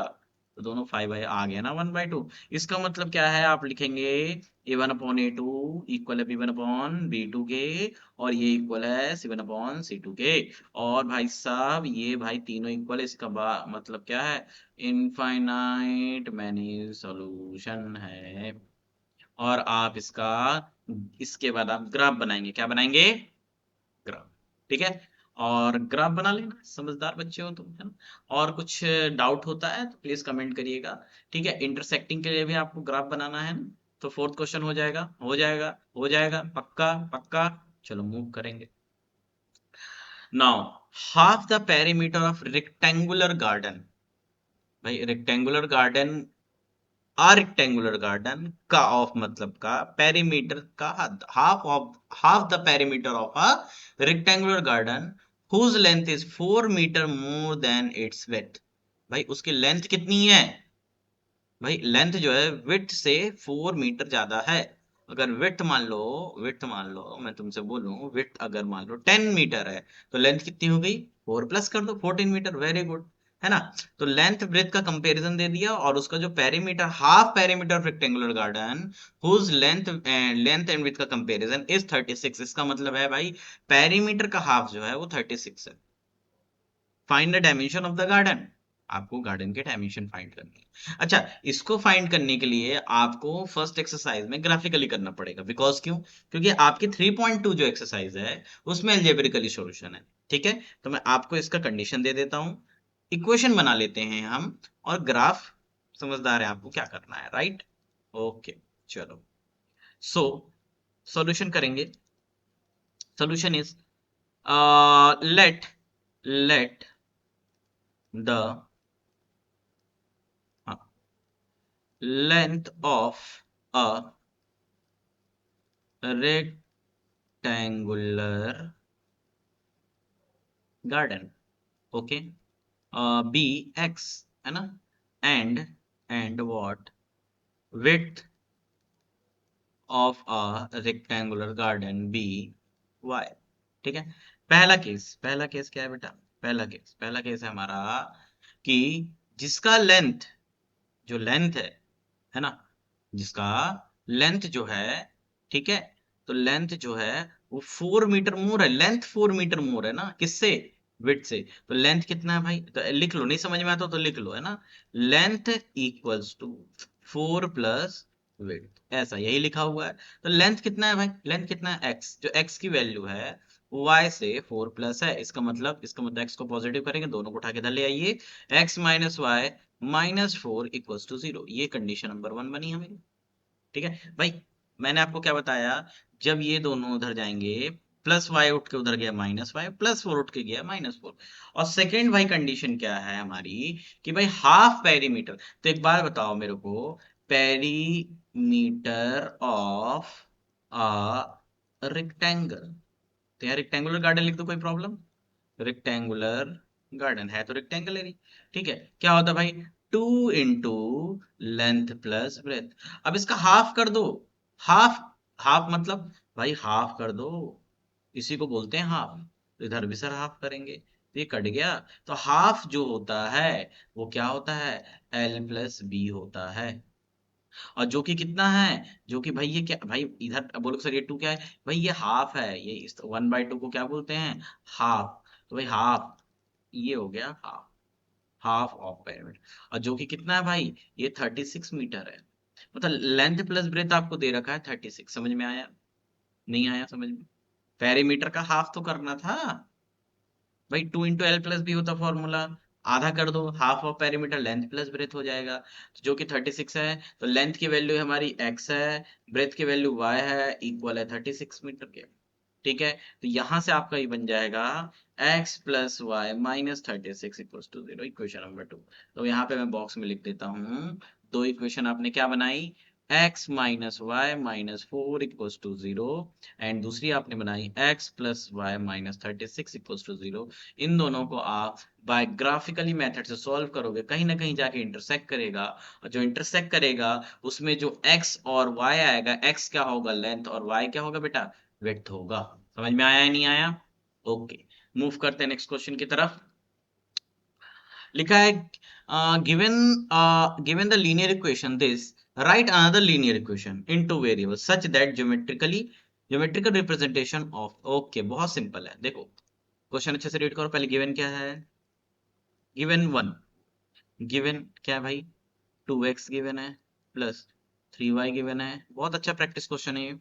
तो दोनों 5 आ गया ना 1/2। इसका मतलब क्या है, आप लिखेंगे a1/a2 इक्वल है b1/b2 के, और ये इक्वल है c1/c2 के। और भाई साहब ये भाई तीनों इक्वल है, इसका मतलब क्या है, इनफाइनाइट मैनी सॉल्यूशन है। और आप इसका, इसके बाद आप ग्राफ बनाएंगे, क्या बनाएंगे? ग्राफ। ठीक है, और ग्राफ बना लेना, समझदार बच्चे हो तुम, है ना। और कुछ डाउट होता है तो प्लीज कमेंट करिएगा। ठीक है, इंटरसेक्टिंग के लिए भी आपको ग्राफ बनाना है ना। तो फोर्थ क्वेश्चन हो जाएगा, हो जाएगा, हो जाएगा, पक्का पक्का। चलो मूव करेंगे। Now half the perimeter of rectangular garden, भाई रेक्टेंगुलर गार्डन, रेक्टेंगुलर गार्डन का ऑफ मतलब का पेरीमीटर का half the perimeter of a rectangular garden whose length is 4 metre more than its width. भाई उसकी लेंथ कितनी है? भाई लेंथ जो है विड्थ से 4 मीटर ज्यादा है। अगर विड्थ मान लो मैं तुमसे बोलूं, विड्थ अगर मान लो 10 मीटर है, तो लेंथ कितनी हो गई? 4 प्लस कर दो, 14 मीटर, वेरी गुड, है ना। तो लेंथ ब्रेथ का कंपैरिजन दे दिया, और उसका जो perimeter, half perimeter of rectangular garden whose length and width का कंपैरिजन इज 36। इसका मतलब है भाई पेरीमीटर का हाफ जो है वो 36 है। Find the dimension of the garden, आपको गार्डन के डायमेंशन फाइंड करनी है। अच्छा, इसको फाइंड करने के लिए आपको फर्स्ट एक्सरसाइज में ग्राफिकली करना पड़ेगा, बिकॉज क्यों? क्योंकि आपकी 3.2 जो एक्सरसाइज है उसमें अलजेब्रिकली सॉल्यूशन है। ठीक है, तो मैं आपको इसका कंडीशन दे देता हूं, इक्वेशन बना लेते हैं हम, और ग्राफ, समझदार है आपको क्या करना है, राइट। ओके, चलो। सो सॉल्यूशन करेंगे। Solution is, let the length of a rectangular garden, okay, b x है ना, and what width of a rectangular garden b y, ठीक है। पहला केस क्या है बेटा, पहला केस है हमारा कि जिसका लेंथ, जो लेंथ है ना, जिसका लेंथ जो है, ठीक है, तो लेंथ जो है वो 4 मीटर मोर है, लेंथ 4 मीटर मोर है ना, किससे, विड्थ से। तो लेंथ कितना है भाई, तो लिख लो, नहीं समझ में आता तो लिख लो, है ना, length equals to 4 plus width, ऐसा यही लिखा हुआ है। तो लेंथ कितना है भाई, लेंथ कितना है एक्स, जो एक्स की वैल्यू है y से 4 प्लस है, इसका मतलब x को पॉजिटिव करेंगे, दोनों को उठा के इधर ले आइए, x minus y minus 4 equals to 0, ये कंडीशन नंबर 1 बनी हमें, ठीक है भाई। मैंने आपको क्या बताया, जब ये दोनों उधर जाएंगे, प्लस वाई उठ के उधर गया माइनस वाई, प्लस 4 उठ के गया माइनस 4। और सेकेंड भाई कंडीशन क्या है हमारी, कि भाई हाफ पेरीमीटर, तो एक बार बताओ मेरे को, पेरीमीटर ऑफ अ रेक्टेंगल, तो यार रेक्टेंगुलर गार्डन लिख दो, कोई प्रॉब्लम, रेक्टेंगुलर गार्डन है तो रेक्टेंगल एरिया, ठीक है। क्या होता है भाई, 2 इंटू लेंथ प्लस ब्रेथ। अब इसका हाफ कर दो, हाफ, हाफ मतलब भाई हाफ कर दो, इसी को बोलते हैं हाफ, तो इधर भी सर हाफ करेंगे, तो ये कट गया, तो हाफ जो होता है वो क्या होता है, एल प्लस बी होता है। और जो कि कितना है, जो कि भाई ये क्या भाई, इधर बोलो सर ये 2 क्या है, भाई ये हाफ है, ये इस 1/2 को क्या बोलते हैं, हाफ, तो भाई हाफ, ये हो गया हाफ, हाफ ऑफ पिरामिड। और जो कि कितना है भाई, ये 36 मीटर है, मतलब लेंथ प्लस ब्रेथ आपको दे रखा है 36, समझ में आया, नहीं आया समझ में, पेरीमीटर का हाफ तो करना था भाई, 2 इंटू एल प्लस बी होता फॉर्मूला, आधा कर दो, half of perimeter length plus breadth हो जाएगा, तो जो कि 36 है, तो लेंथ की वैल्यू हमारी एक्स है, ब्रेथ की वैल्यू वाई है, इक्वल है 36 मीटर के, ठीक है। तो यहां से आपका ये बन जाएगा x plus y minus 36 equals to 0, equation number 2। तो यहाँ पे मैं बॉक्स में लिख देता हूँ, दो इक्वेशन आपने क्या बनाई, x minus y minus 4 equals to 0, and दूसरी आपने बनाई x plus y minus 36 equals to 0। इन दोनों को आप बाय ग्राफिकली मेथड से सॉल्व करोगे, कहीं ना कहीं जाके इंटरसेक्ट करेगा, और जो इंटरसेक्ट करेगा उसमें जो x और y आएगा, x क्या होगा लेंथ, और y क्या होगा बेटा, विड्थ होगा। समझ में आया या नहीं आया, ओके। मूव करते हैं नेक्स्ट क्वेश्चन की तरफ। लिखा है given given the linear equation this, right another linear equation in two variables such that geometrical representation of, okay बहुत सिंपल है, देखो क्वेश्चन अच्छे से रीड करो, पहले गिवन क्या है, गिवन 1, गिवन क्या है भाई, 2x गिवन है प्लस 3y गिवन है, बहुत अच्छा प्रैक्टिस क्वेश्चन है ये।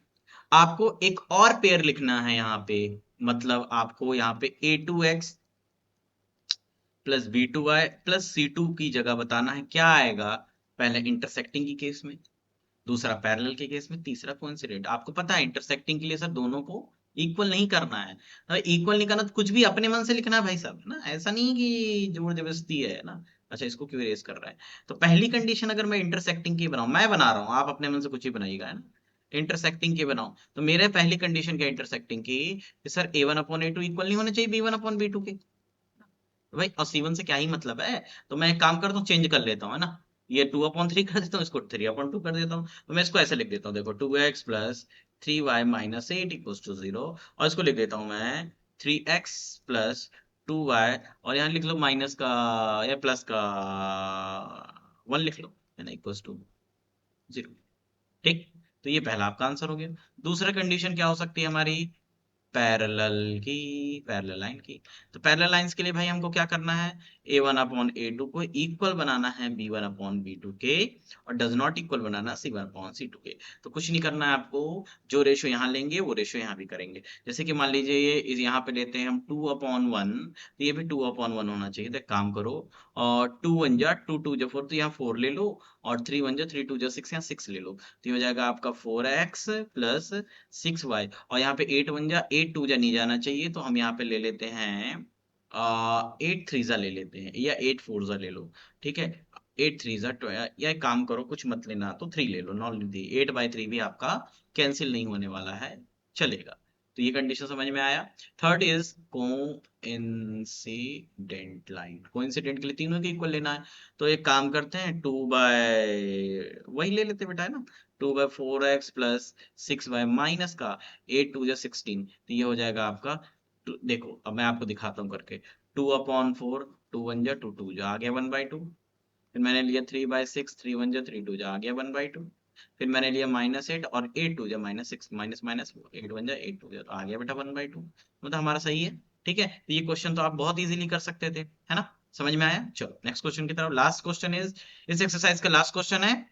आपको एक और पेयर लिखना है यहाँ पे, मतलब आपको यहाँ पे a2x plus b2y plus c2 की जगह बताना है क्या आएगा, पहले इंटरसेक्टिंग की केस में, दूसरा पैरेलल के केस में, तीसरा कोइंसिडेंट। आपको पता है इंटरसेक्टिंग के लिए सर दोनों को इक्वल नहीं करना है, इक्वल नहीं करना तो कुछ भी अपने मन से लिखना है भाई साहब, है ना, ऐसा नहीं कि जोर जबरदस्ती है ना। अच्छा इसको क्यों रेस कर रहा है, तो पहली कंडीशन अगर मैं इंटरसेक्टिंग की बनाऊं, मैं बना रहा हूं, आप अपने मन से कुछ ही बनाइएगा, है ना, इंटरसेक्टिंग की बनाओ, तो मेरे पहली कंडीशन क्या इंटरसेक्टिंग की, कि सर a1/a2 इक्वल नहीं होने चाहिए b1/b2 के, तो भाई और C1 से क्या ही मतलब है, तो मैं एक काम करता हूँ, चेंज कर लेता हूँ, है ना, ये 2/3 कर देता हूँ, इसको 3/2 कर देता हूँ, तो मैं इसको ऐसे लिख देता हूँ, देखो 2x plus 3y minus 8 equals to 0, और इसको लिख देता हूँ मैं 3x प्लस 2y, और यहाँ लिख लो माइनस का या प्लस का 1 लिख लो, है ना, इक्वल्स टू 0, ठीक। तो ये पहला आपका आंसर हो गया। दूसरा कंडीशन क्या हो सकती है हमारी, पैरेलल की, पैरेलल लाइन की। तो पैरेलल लाइंस के लिए भाई हमको क्या करना है, a1/a2 को इक्वल बनाना है b1/b2 के, और does not equal banana c1/c2 के। तो कुछ नहीं करना है आपको, जो रेशो यहाँ लेंगे वो रेशो यहाँ भी करेंगे। जैसे कि मान लीजिए ये यहाँ पे लेते हैं हम 2/1, तो ये भी 2/1 होना चाहिए, तो एक काम करो, और 2 1 जा 2 2 जा 4, तो यहाँ 4 ले लो, और 3 1 जा 3 2 जा 6, यहाँ 6 ले लो, तो ये हो जाएगा आपका 4x प्लस 6y, और यहाँ पे 8 1 जा 8 2 जा नहीं जाना चाहिए, तो हम यहाँ पे ले लेते हैं 8 3 जा ले लेते हैं, या 8 4 जा ले लो, ठीक है। 8 3 या एक काम करो, कुछ मत लेना तो 3 ले लो, 8/3 भी आपका कैंसिल नहीं होने वाला है, चलेगा। तो ये कंडीशन समझ में आया। Third is coincident line. Coincident के लिए तीनों के इक्वल लेना है, तो एक काम करते हैं 2 बाय वही ले लेते हैं बेटा, है ना, 2/4x प्लस 6 बाय माइनस का 8 2 16, तो ये हो जाएगा आपका देखो अब मैं आपको दिखाता हूँ करके, 2/4, 2 1 2 2 आ गया 1/2। फिर मैंने लिया 3/6, 3 1 3 2 आ गया 1/2। फिर मैंने लिया -8 और 8 2 -6, माइनस माइनस 8 1 8 2 तो आ गया बेटा 1/2। मतलब हमारा सही है। ठीक है, तो ये क्वेश्चन तो आप बहुत इजीली कर सकते थे, है ना, समझ में आया। चलो नेक्स्ट क्वेश्चन की तरफ। लास्ट क्वेश्चन इज, इस एक्सरसाइज का लास्ट क्वेश्चन है,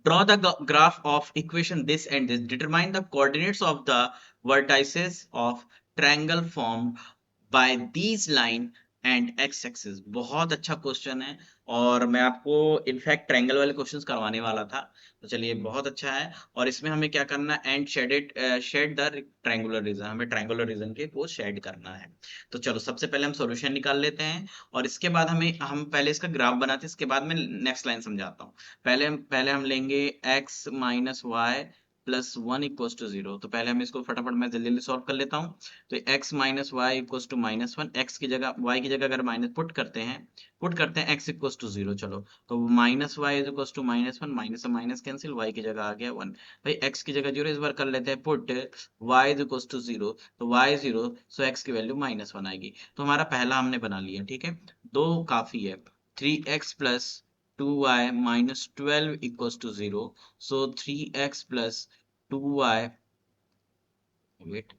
draw the graph of equation this and this, determine the coordinates of the vertices of triangle formed by these line and x axis. बहुत अच्छा question है, और मैं आपको इनफैक्ट ट्रायंगल वाले क्वेश्चंस करवाने वाला था, तो चलिए बहुत अच्छा है। और इसमें हमें क्या करना है, and shade the triangular region, हमें ट्रायंगुलर रीजन के को शेड करना है। तो चलो सबसे पहले हम सॉल्यूशन निकाल लेते हैं, और इसके बाद हम पहले इसका ग्राफ बनाते हैं, इसके बाद मैं नेक्स्ट लाइन समझाता हूँ। पहले हम लेंगे x माइनस वाई प्लस 1 = 0। तो पहले हम इसको फटाफट मैं जल्दी जल्दी सॉल्व कर लेता हूँ। तो x minus y equal to -1, x की जगह y की जगह अगर माइनस पुट करते हैं x इक्वल टू 0। चलो तो -y is equal to -1, minus से माइनस कैंसिल, y की जगह आ गया 1। भाई x की जगह 0 इस बार कर लेते हैं put, y is equal to 0, तो y 0, सो x की वैल्यू -1 आएगी। तो हमारा पहला हमने बना लिया, ठीक है, दो काफी है। 3x plus 2y minus 12 equals to 0. So 3x plus 2y, wait,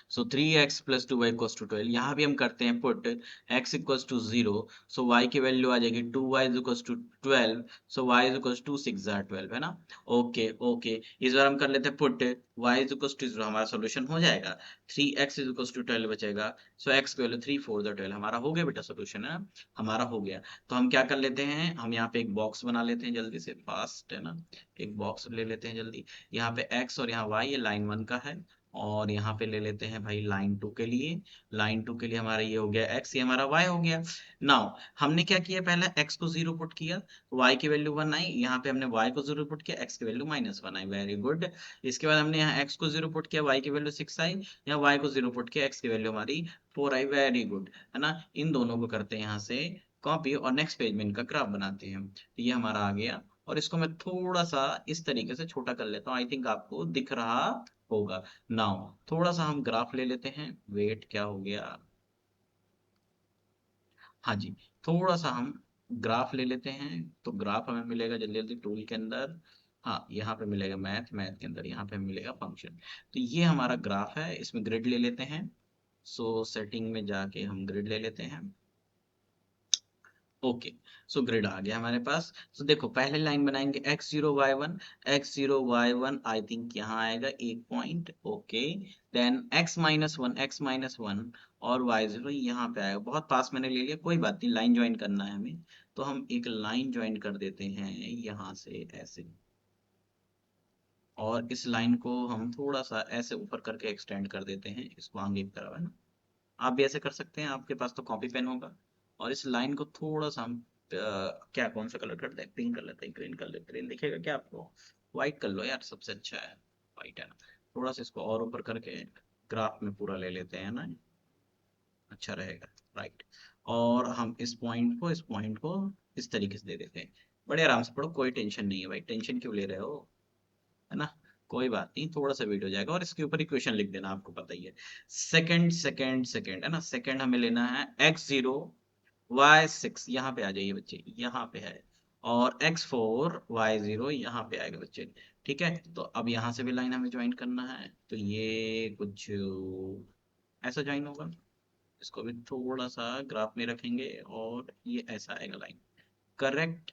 so 3x plus 2y equals to 12। यहाँ भी हम करते हैं put, x equals to 0, so y की वैल्यू आ जाएगी 2y is equals to 12, so y is equals to 6 are 12, है ना। Okay okay, इस बार हम कर लेते हैं put, y is equals to 0, हमारा सॉल्यूशन हो जाएगा। 3x is equals to 12 बचेगा, so x की वैल्यू 3 4 12, हमारा हो गया बेटा सॉल्यूशन, है ना, हमारा हो गया। तो हम क्या कर लेते हैं, हम यहाँ पे एक बॉक्स बना लेते हैं जल्दी से, फास्ट, है ना, एक बॉक्स ले लेते हैं जल्दी। यहाँ पे x और यहाँ y, ये लाइन 1 का है, और यहाँ पे ले लेते हैं भाई लाइन 2 के लिए। लाइन 2 के लिए हमारा ये हो गया x, ये हमारा y हो गया। नाउ हमने क्या किया, पहले x को 0 पुट किया, y की वैल्यू 1 आई, यहाँ पे हमने y को 0 पुट किया, x की वैल्यू -1 आई, वेरी गुड। इसके बाद हमने यहाँ x को 0 पुट किया, y की वैल्यू 6 आई, यहाँ y को 0 पुट किया, x की वैल्यू हमारी 4 आई, वेरी गुड, है ना। इन दोनों को करते हैं यहाँ से कॉपी, और नेक्स्ट पेज में इनका ग्राफ बनाते हैं। तो ये हमारा आ गया, और इसको मैं थोड़ा सा इस तरीके से छोटा कर लेता हूँ, आई थिंक आपको दिख रहा होगा। नाउ थोड़ा सा हम ग्राफ ले लेते हैं, वेट क्या हो गया, हाँ जी, थोड़ा सा हम ग्राफ ले लेते हैं। तो ग्राफ हमें मिलेगा जल्दी जल्दी टूल के अंदर, हाँ यहाँ पे मिलेगा मैथ, मैथ के अंदर यहाँ पे मिलेगा फंक्शन। तो ये हमारा ग्राफ है, इसमें ग्रिड ले लेते हैं। सो सेटिंग में जाके हम ग्रिड ले लेते हैं। ओके, सो ग्रिड आ गया हमारे पास। तो देखो पहले लाइन बनाएंगे x0 y1, x0 y1 I think यहाँ आएगा एक पॉइंट, ओके। देन x-1 और y0 यहाँ पे आएगा, बहुत पास मैंने ले लिया, कोई बात नहीं, लाइन ज्वाइन करना है हमें। तो हम एक लाइन ज्वाइन कर देते हैं यहाँ से ऐसे, और इस लाइन को हम थोड़ा सा ऐसे ऊपर करके एक्सटेंड कर देते हैं, इसको आगे की तरफ, है ना। आप भी ऐसे कर सकते हैं, आपके पास तो कॉपी पेन होगा। और इस लाइन को थोड़ा सा हम क्या कौन सा कलर करते हैं, पिंक कर लेते हैं, ग्रीन कर लेते हैं, ग्रीन दिखेगा क्या आपको, व्हाइट कर लो यार, सबसे अच्छा है व्हाइट, है ना। थोड़ा सा इसको और ऊपर करके ग्राफ में पूरा ले लेते हैं ना, अच्छा रहेगा, राइट। और हम इस पॉइंट को इस तरीके से दे देते हैं। बड़े आराम से पढ़ो, कोई टेंशन नहीं है भाई, टेंशन क्यों ले रहे हो, है ना। कोई बात नहीं, थोड़ा सा वेट हो जाएगा, और इसके ऊपर इक्वेशन लिख देना, आपको पता ही है। सेकंड सेकंड सेकंड, है ना, सेकंड हमें लेना है x0 y6, यहाँ पे आ जाइए बच्चे, यहाँ पे है। और x4 y0 यहाँ पे आएगा बच्चे। ठीक है, तो अब यहाँ से भी लाइन हमें ज्वाइन करना है, तो ये कुछ ऐसा ज्वाइन होगा। इसको भी थोड़ा सा ग्राफ में रखेंगे, और ये ऐसा आएगा लाइन, करेक्ट।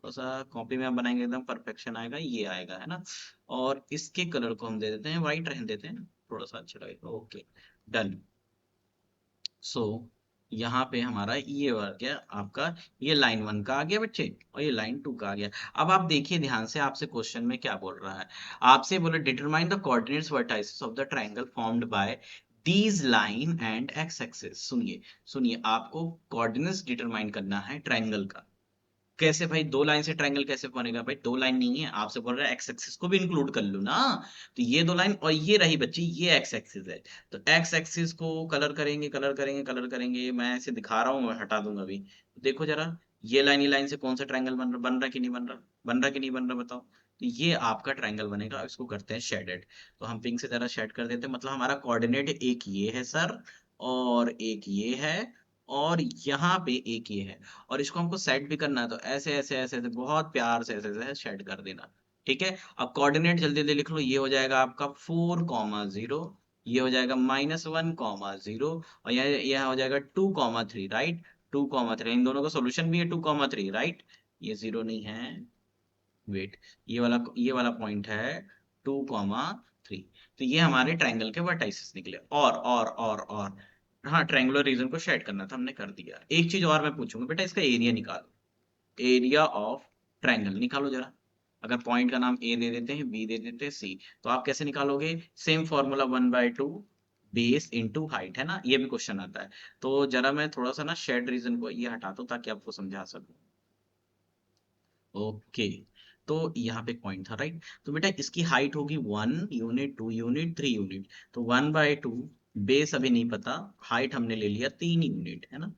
थोड़ा सा कॉपी में आप बनाएंगे एकदम परफेक्शन आएगा, ये आएगा, है ना। और इसके कलर को हम दे देते हैं व्हाइट, रहने देते हैं, थोड़ा सा अच्छा लगेगा, ओके, डन। सो यहाँ पे हमारा ये आ गया आपका, ये लाइन 1 का आ गया बच्चे, और ये लाइन 2 का आ गया। अब आप देखिए ध्यान से, आपसे क्वेश्चन में क्या बोल रहा है, आपसे बोले determine the coordinates vertices of the triangle formed by these line and x axis. सुनिए सुनिए, आपको कोऑर्डिनेट्स डिटरमाइन करना है ट्रायंगल का। कैसे भाई, दो लाइन से ट्रायंगल कैसे बनेगा? भाई दो लाइन नहीं है, आपसे बोल रहा है एक्स एक्सिस को भी इंक्लूड कर लो ना। तो ये दो लाइन और ये रही बच्ची, ये एक्स एक्सिस है। तो एक्स एक्सिस को कलर करेंगे कलर करेंगे कलर करेंगे, मैं ऐसे दिखा रहा हूँ, मैं हटा दूंगा अभी। देखो जरा, ये लाइन से कौन सा ट्रायंगल बन रहा कि नहीं बन रहा, बन रहा कि नहीं बन रहा बताओ। तो ये आपका ट्रायंगल बनेगा, इसको करते हैं शेडेड। तो हम पिंक से जरा शेड कर देते हैं, मतलब हमारा कोऑर्डिनेट एक ये है सर, और एक ये है, और यहाँ पे एक ये है। और इसको हमको सेट भी करना है, तो ऐसे ऐसे ऐसे ऐसे बहुत प्यार से ऐसे ऐसे सेट कर देना। ठीक है, अब कोऑर्डिनेट जल्दी जल्दी लिख लो। ये हो जाएगा आपका 4,0, ये हो जाएगा -1,0, और यह हो जाएगा 2,3, राइट। 2,3, इन दोनों का सोल्यूशन भी है 2,3, राइट। ये जीरो नहीं है, वेट, ये वाला पॉइंट है 2,3। तो ये हमारे ट्रायंगल के वर्टाइसेस निकले। और हाँ, ट्रायंगुलर रीजन को शेड करना था, हमने कर दिया। एक चीज और मैं पूछूंगा बेटा, इसका एरिया निकालो। एरिया ऑफ ट्रायंगल निकालो जरा। अगर पॉइंट का नाम ए दे देते हैं, बी दे देते हैं, सी, तो आप कैसे निकालोगे? Same formula, 1/2 base into height, है ना। ये भी क्वेश्चन आता है। तो जरा मैं थोड़ा सा ना शेड रीजन को ये हटा दूं ताकि आपको समझा सकूं। ओके, तो यहाँ पे एक पॉइंट था, राइट। तो बेटा इसकी हाइट होगी 1 यूनिट, 2 यूनिट, 3 यूनिट। तो 1/2, बेस अभी नहीं पता, हाइट हमने ले लिया 3 यूनिट, है ना।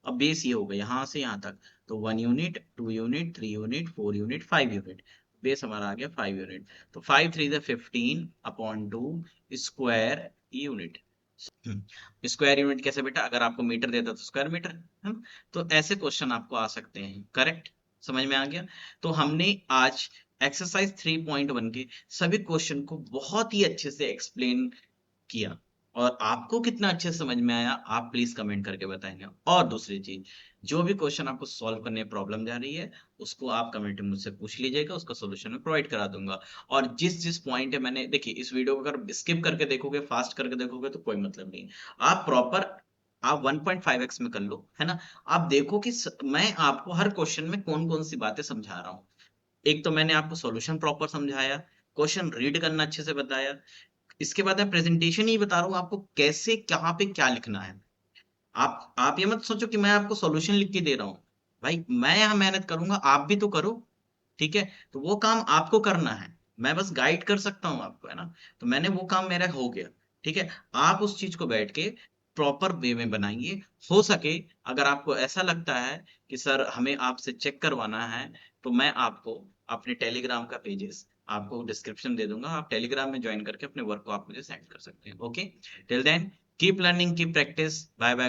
अब बेस ये होगा यहाँ से यहाँ तक, तो 1 unit, 2 unit, 3 unit, 4 unit, 5 unit. Base हमारा आ गया 5 यूनिट। तो 5×3 = 15/2 स्क्वायर यूनिट। स्क्वायर यूनिट कैसे बेटा? अगर आपको मीटर देता तो स्क्वायर मीटर, है ना। तो ऐसे क्वेश्चन आपको आ सकते हैं, करेक्ट। समझ में आ गया। तो हमने आज एक्सरसाइज 3.1 के सभी क्वेश्चन को बहुत ही अच्छे से एक्सप्लेन किया। और आपको कितना अच्छे से समझ में आया, आप प्लीज कमेंट करके बताएंगे। और दूसरी चीज, जो भी क्वेश्चन आपको सॉल्व करने में प्रॉब्लम जा रही है, उसको आप कमेंट में मुझसे पूछ लीजिएगा, उसका सोल्यूशन मैं प्रोवाइड करा दूंगा। और जिस जिस पॉइंट है, मैंने देखिए इस वीडियो को अगर स्किप करके देखोगे, फास्ट करके देखोगे, तो कोई मतलब नहीं। आप प्रॉपर, आप 1.5x में कर लो, है ना। आप देखो कि मैं आपको हर क्वेश्चन में कौन कौन सी बातें समझा रहा हूँ। एक तो मैंने आपको सॉल्यूशन प्रॉपर समझाया, क्वेश्चन रीड करना अच्छे से बताया। इसके बाद मैं प्रेजेंटेशन ही बता रहा हूँ आपको, कैसे कहाँ पे क्या लिखना है। आप ये मत सोचो कि मैं आपको सॉल्यूशन लिख के दे रहा हूँ। भाई मैं यहाँ मेहनत करूंगा, आप भी तो करो। ठीक है, तो वो काम आपको करना है, मैं बस गाइड कर सकता हूँ आपको, है ना। तो मैंने वो काम मेरा हो गया। ठीक है, आप उस चीज को बैठ के प्रॉपर वे में बनाइए। हो सके, अगर आपको ऐसा लगता है कि सर हमें आपसे चेक करवाना है, तो मैं आपको अपने टेलीग्राम का पेजेस आपको डिस्क्रिप्शन दे दूंगा, आप टेलीग्राम में ज्वाइन करके अपने वर्क को आप मुझे सेंड कर सकते हैं। Okay, till then keep learning, keep practice, bye bye.